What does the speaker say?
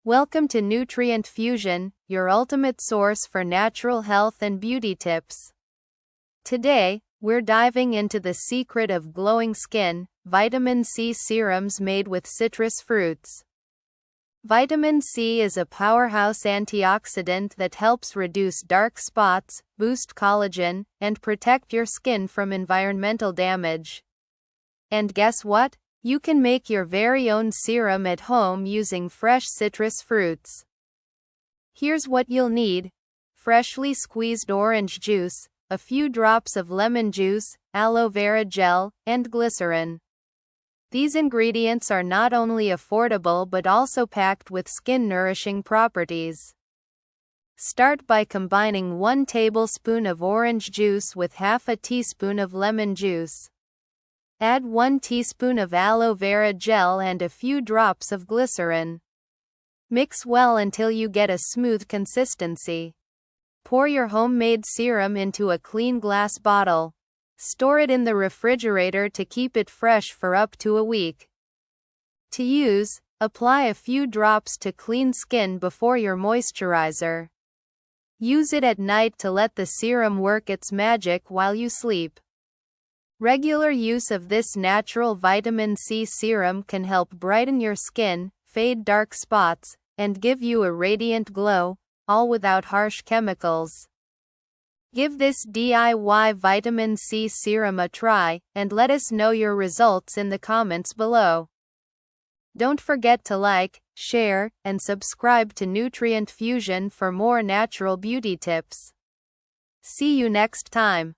Welcome to Nutrient Fusion, your ultimate source for natural health and beauty tips. Today, we're diving into the secret of glowing skin, vitamin C serums made with citrus fruits. Vitamin C is a powerhouse antioxidant that helps reduce dark spots, boost collagen, and protect your skin from environmental damage. And guess what? You can make your very own serum at home using fresh citrus fruits. Here's what you'll need: freshly squeezed orange juice, a few drops of lemon juice, aloe vera gel, and glycerin. These ingredients are not only affordable but also packed with skin-nourishing properties. Start by combining 1 tablespoon of orange juice with half a teaspoon of lemon juice. Add 1 teaspoon of aloe vera gel and a few drops of glycerin. Mix well until you get a smooth consistency. Pour your homemade serum into a clean glass bottle. Store it in the refrigerator to keep it fresh for up to a week. To use, apply a few drops to clean skin before your moisturizer. Use it at night to let the serum work its magic while you sleep. Regular use of this natural vitamin C serum can help brighten your skin, fade dark spots, and give you a radiant glow, all without harsh chemicals. Give this DIY vitamin C serum a try, and let us know your results in the comments below. Don't forget to like, share, and subscribe to Nutrient Fusion for more natural beauty tips. See you next time.